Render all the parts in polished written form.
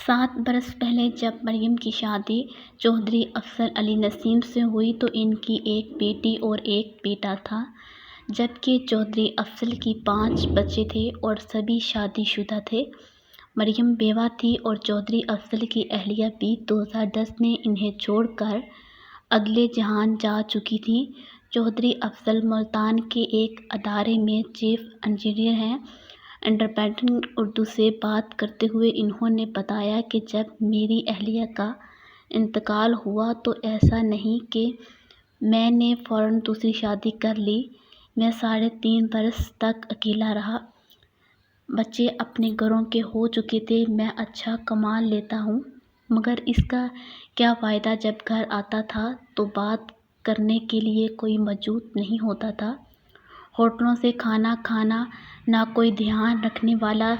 7 برس پہلے جب مریم کی شادی چودھری افضل علی نسیم سے ہوئی تو ان کی ایک بیٹی اور ایک بیٹا تھا، جبکہ چودھری افضل کی 5 بچے تھے اور سبھی شادی شدہ تھے۔ مریم بیوہ تھی اور چودھری افضل کی اہلیہ بھی 2010 میں انہیں چھوڑ کر اگلے جہان جا چکی تھیں۔ چودھری افضل ملتان کے ایک ادارے میں چیف انجینئر ہیں۔ انڈیپینڈنٹ اردو سے بات کرتے ہوئے انہوں نے بتایا کہ جب میری اہلیہ کا انتقال ہوا تو ایسا نہیں کہ میں نے فوراً دوسری شادی کر لی، میں 3.5 برس تک اکیلا رہا۔ بچے اپنے گھروں کے ہو چکے تھے، میں اچھا کما لیتا ہوں، مگر اس کا کیا فائدہ جب گھر آتا تھا تو بات کرنے کے لیے کوئی موجود نہیں ہوتا تھا، ہوٹلوں سے کھانا کھانا، نہ کوئی دھیان رکھنے والا،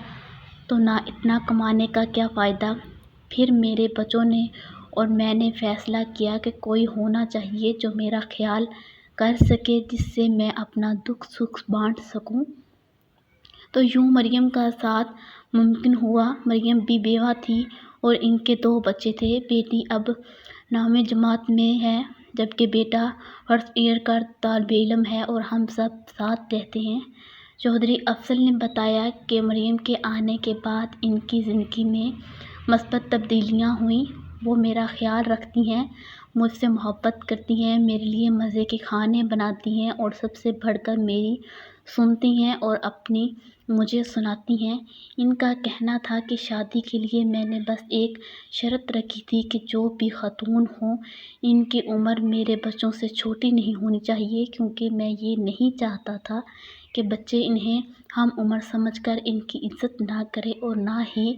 تو نہ اتنا کمانے کا کیا فائدہ۔ پھر میرے بچوں نے اور میں نے فیصلہ کیا کہ کوئی ہونا چاہیے جو میرا خیال کر سکے، جس سے میں اپنا دکھ سکھ بانٹ سکوں۔ تو یوں مریم کا ساتھ ممکن ہوا۔ مریم بھی بیوہ تھی اور ان کے 2 بچے تھے۔ بیٹی اب 9ویں جماعت میں ہے، جبکہ بیٹا فرسٹ ایئر کا طالب علم ہے اور ہم سب ساتھ رہتے ہیں۔ چودھری افضل نے بتایا کہ مریم کے آنے کے بعد ان کی زندگی میں مثبت تبدیلیاں ہوئیں۔ وہ میرا خیال رکھتی ہیں، مجھ سے محبت کرتی ہیں، میرے لیے مزے کے کھانے بناتی ہیں اور سب سے بڑھ کر میری سنتی ہیں اور اپنی مجھے سناتی ہیں۔ ان کا کہنا تھا کہ شادی کے لیے میں نے بس ایک شرط رکھی تھی کہ جو بھی خاتون ہوں، ان کی عمر میرے بچوں سے چھوٹی نہیں ہونی چاہیے، کیونکہ میں یہ نہیں چاہتا تھا کہ بچے انہیں ہم عمر سمجھ کر ان کی عزت نہ کریں، اور نہ ہی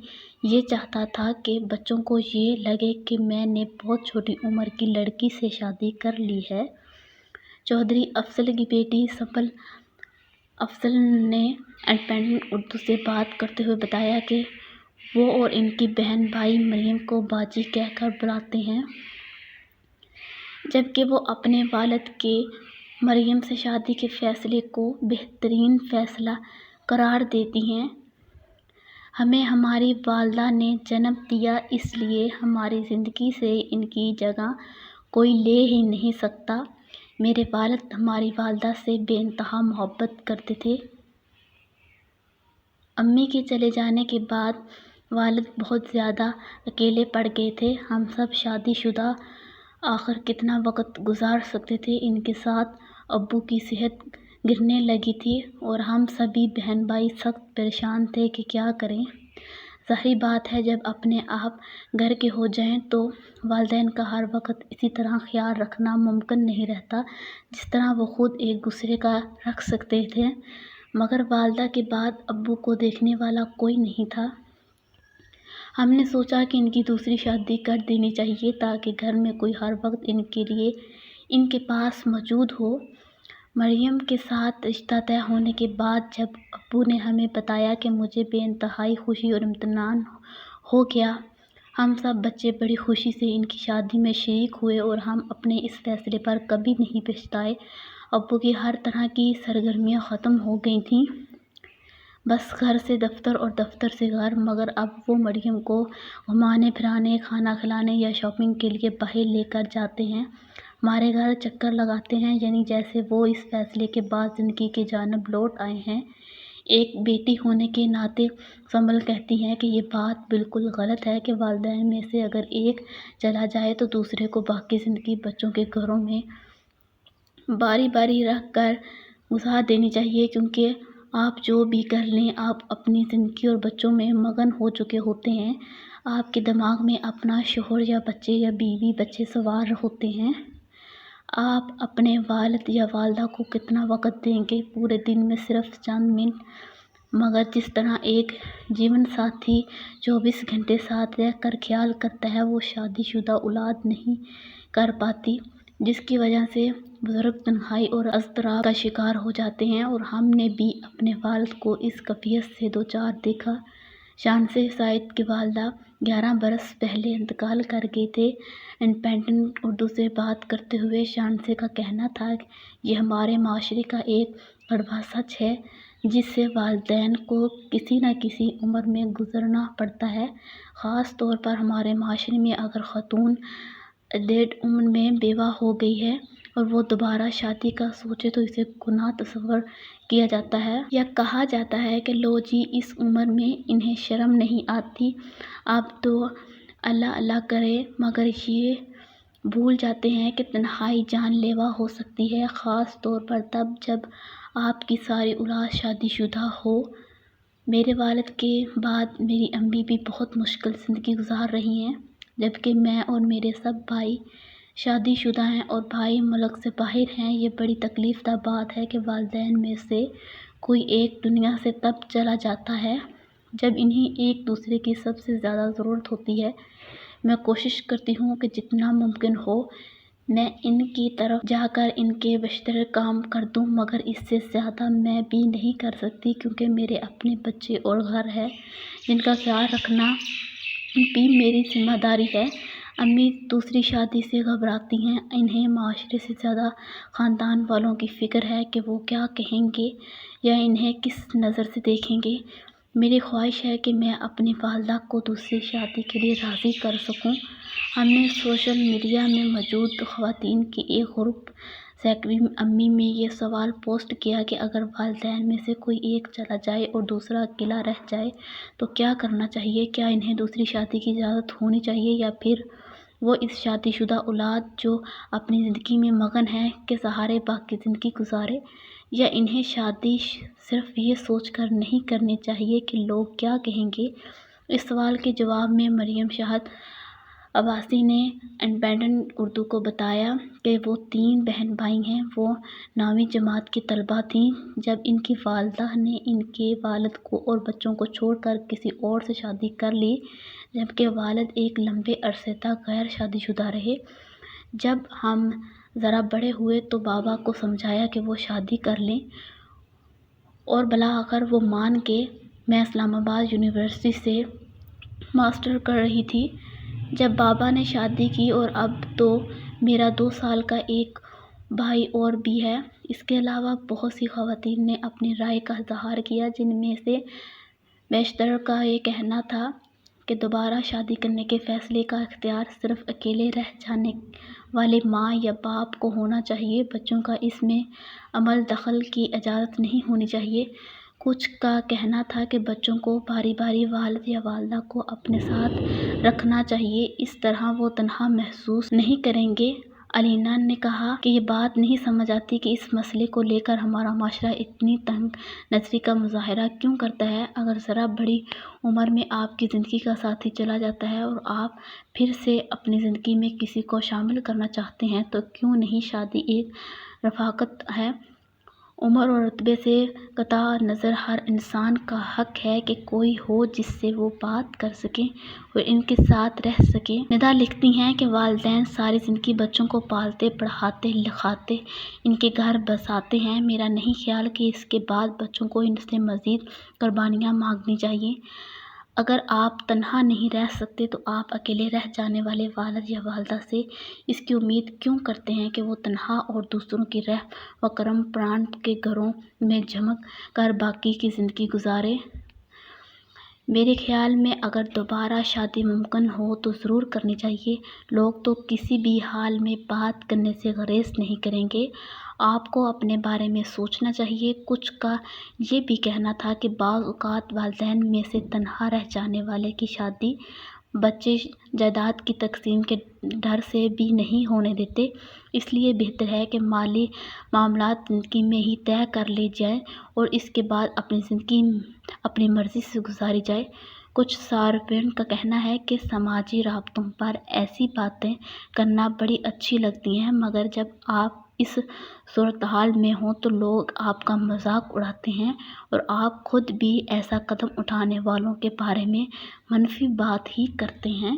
یہ چاہتا تھا کہ بچوں کو یہ لگے کہ میں نے بہت چھوٹی عمر کی لڑکی سے شادی کر لی ہے۔ چودھری افضل کی بیٹی سنبل افضل نے انڈیپینڈنٹ اردو سے بات کرتے ہوئے بتایا کہ وہ اور ان کی بہن بھائی مریم کو باجی کہہ کر بلاتے ہیں، جبکہ وہ اپنے والد کے مریم سے شادی کے فیصلے کو بہترین فیصلہ قرار دیتی ہیں۔ ہمیں ہماری والدہ نے جنم دیا، اس لیے ہماری زندگی سے ان کی جگہ کوئی لے ہی نہیں سکتا۔ میرے والد ہماری والدہ سے بے انتہا محبت کرتے تھے۔ امی کے چلے جانے کے بعد والد بہت زیادہ اکیلے پڑ گئے تھے۔ ہم سب شادی شدہ آخر کتنا وقت گزار سکتے تھے ان کے ساتھ۔ ابو کی صحت گرنے لگی تھی اور ہم سبھی بہن بھائی سخت پریشان تھے کہ کیا کریں۔ ظاہر بات ہے جب اپنے آپ گھر کے ہو جائیں تو والدین کا ہر وقت اسی طرح خیال رکھنا ممکن نہیں رہتا جس طرح وہ خود ایک دوسرے کا رکھ سکتے تھے، مگر والدہ کے بعد ابو کو دیکھنے والا کوئی نہیں تھا۔ ہم نے سوچا کہ ان کی دوسری شادی کر دینی چاہیے تاکہ گھر میں کوئی ہر وقت ان کے لیے ان کے پاس موجود ہو۔ مریم کے ساتھ رشتہ طے ہونے کے بعد جب ابو نے ہمیں بتایا کہ مجھے بے انتہائی خوشی اور اطمینان ہو گیا۔ ہم سب بچے بڑی خوشی سے ان کی شادی میں شریک ہوئے اور ہم اپنے اس فیصلے پر کبھی نہیں پچھتائے۔ ابو کی ہر طرح کی سرگرمیاں ختم ہو گئی تھیں، بس گھر سے دفتر اور دفتر سے گھر، مگر اب وہ مریم کو گھمانے پھرانے، کھانا کھلانے یا شاپنگ کے لیے باہر لے کر جاتے ہیں، ہمارے گھر چکر لگاتے ہیں، یعنی جیسے وہ اس فیصلے کے بعد زندگی کی جانب لوٹ آئے ہیں۔ ایک بیٹی ہونے کے ناطے سنبل کہتی ہیں کہ یہ بات بالکل غلط ہے کہ والدین میں سے اگر ایک چلا جائے تو دوسرے کو باقی زندگی بچوں کے گھروں میں باری باری رکھ کر گزار دینی چاہیے، کیونکہ آپ جو بھی کر لیں آپ اپنی زندگی اور بچوں میں مگن ہو چکے ہوتے ہیں، آپ کے دماغ میں اپنا شوہر یا بچے یا بیوی بچے سوار ہوتے ہیں، آپ اپنے والد یا والدہ کو کتنا وقت دیں گے؟ پورے دن میں صرف چند منٹ، مگر جس طرح ایک جیون ساتھی 24 گھنٹے ساتھ رہ کر خیال کرتا ہے وہ شادی شدہ اولاد نہیں کر پاتی، جس کی وجہ سے بزرگ تنہائی اور اضطراب کا شکار ہو جاتے ہیں، اور ہم نے بھی اپنے والد کو اس کیفیت سے دوچار دیکھا۔ شانسی سعید کی والدہ 11 برس پہلے انتقال کر گئے تھے۔ انڈیپینڈنٹ اردو سے بات کرتے ہوئے شانسی کا کہنا تھا، یہ ہمارے معاشرے کا ایک کڑوا سچ ہے، جس سے والدین کو کسی نہ کسی عمر میں گزرنا پڑتا ہے۔ خاص طور پر ہمارے معاشرے میں اگر خاتون لیٹ عمر میں بیوہ ہو گئی ہے اور وہ دوبارہ شادی کا سوچے تو اسے گناہ تصور کیا جاتا ہے یا کہا جاتا ہے کہ لو جی اس عمر میں انہیں شرم نہیں آتی، اب تو اللہ اللہ کرے، مگر یہ بھول جاتے ہیں کہ تنہائی جان لیوا ہو سکتی ہے، خاص طور پر تب جب آپ کی ساری اولاد شادی شدہ ہو۔ میرے والد کے بعد میری امی بھی بہت مشکل زندگی گزار رہی ہیں، جبکہ میں اور میرے سب بھائی شادی شدہ ہیں اور بھائی ملک سے باہر ہیں۔ یہ بڑی تکلیف دہ بات ہے کہ والدین میں سے کوئی ایک دنیا سے تب چلا جاتا ہے جب انہیں ایک دوسرے کی سب سے زیادہ ضرورت ہوتی ہے۔ میں کوشش کرتی ہوں کہ جتنا ممکن ہو میں ان کی طرف جا کر ان کے بیشتر کام کر دوں، مگر اس سے زیادہ میں بھی نہیں کر سکتی کیونکہ میرے اپنے بچے اور گھر ہے جن کا خیال رکھنا بھی میری ذمہ داری ہے۔ امی دوسری شادی سے گھبراتی ہیں، انہیں معاشرے سے زیادہ خاندان والوں کی فکر ہے کہ وہ کیا کہیں گے یا انہیں کس نظر سے دیکھیں گے۔ میری خواہش ہے کہ میں اپنی والدہ کو دوسری شادی کے لیے راضی کر سکوں۔ ہم نے سوشل میڈیا میں موجود خواتین کے ایک گروپ سیکرٹری امی میں یہ سوال پوسٹ کیا کہ اگر والدین میں سے کوئی ایک چلا جائے اور دوسرا اکیلا رہ جائے تو کیا کرنا چاہیے؟ کیا انہیں دوسری شادی کی اجازت ہونی چاہیے یا پھر وہ اس شادی شدہ اولاد جو اپنی زندگی میں مگن ہے کے سہارے باقی زندگی گزارے، یا انہیں شادی صرف یہ سوچ کر نہیں کرنی چاہیے کہ لوگ کیا کہیں گے؟ اس سوال کے جواب میں مریم شاہد عباسی نے انڈیپینڈنٹ اردو کو بتایا کہ وہ 3 بہن بھائی ہیں۔ وہ 9ویں جماعت کی طالبہ تھیں جب ان کی والدہ نے ان کے والد کو اور بچوں کو چھوڑ کر کسی اور سے شادی کر لی، جبکہ والد ایک لمبے عرصے تک غیر شادی شدہ رہے۔ جب ہم ذرا بڑے ہوئے تو بابا کو سمجھایا کہ وہ شادی کر لیں اور بالآخر وہ مان گئے۔ میں اسلام آباد یونیورسٹی سے ماسٹر کر رہی تھی جب بابا نے شادی کی اور اب تو میرا 2 سال کا ایک بھائی اور بھی ہے۔ اس کے علاوہ بہت سی خواتین نے اپنی رائے کا اظہار کیا، جن میں سے بیشتر کا یہ کہنا تھا کہ دوبارہ شادی کرنے کے فیصلے کا اختیار صرف اکیلے رہ جانے والے ماں یا باپ کو ہونا چاہیے، بچوں کا اس میں عمل دخل کی اجازت نہیں ہونی چاہیے۔ کچھ کا کہنا تھا کہ بچوں کو باری باری والد یا والدہ کو اپنے ساتھ رکھنا چاہیے، اس طرح وہ تنہا محسوس نہیں کریں گے۔ علینا نے کہا کہ یہ بات نہیں سمجھ آتی کہ اس مسئلے کو لے کر ہمارا معاشرہ اتنی تنگ نظری کا مظاہرہ کیوں کرتا ہے۔ اگر ذرا بڑی عمر میں آپ کی زندگی کا ساتھی چلا جاتا ہے اور آپ پھر سے اپنی زندگی میں کسی کو شامل کرنا چاہتے ہیں تو کیوں نہیں؟ شادی ایک رفاقت ہے۔ عمر اور رتبے سے قطع نظر ہر انسان کا حق ہے کہ کوئی ہو جس سے وہ بات کر سکے اور ان کے ساتھ رہ سکے۔ ندا لکھتی ہیں کہ والدین ساری زندگی بچوں کو پالتے، پڑھاتے، لکھاتے، ان کے گھر بساتے ہیں۔ میرا نہیں خیال کہ اس کے بعد بچوں کو ان سے مزید قربانیاں مانگنی چاہیے۔ اگر آپ تنہا نہیں رہ سکتے تو آپ اکیلے رہ جانے والے والد یا والدہ سے اس کی امید کیوں کرتے ہیں کہ وہ تنہا اور دوسروں کی رحم و کرم پران کے گھروں میں جھمک کر باقی کی زندگی گزاریں؟ میرے خیال میں اگر دوبارہ شادی ممکن ہو تو ضرور کرنی چاہیے۔ لوگ تو کسی بھی حال میں بات کرنے سے گریز نہیں کریں گے۔ آپ کو اپنے بارے میں سوچنا چاہیے۔ کچھ کا یہ بھی کہنا تھا کہ بعض اوقات والدین میں سے تنہا رہ جانے والے کی شادی بچے جائیداد کی تقسیم کے ڈر سے بھی نہیں ہونے دیتے، اس لیے بہتر ہے کہ مالی معاملات زندگی میں ہی طے کر لیے جائیں اور اس کے بعد اپنی زندگی اپنی مرضی سے گزاری جائے۔ کچھ صارفین کا کہنا ہے کہ سماجی رابطوں پر ایسی باتیں کرنا بڑی اچھی لگتی ہیں، مگر جب آپ اس صورتحال میں ہوں تو لوگ آپ کا مذاق اڑاتے ہیں اور آپ خود بھی ایسا قدم اٹھانے والوں کے بارے میں منفی بات ہی کرتے ہیں۔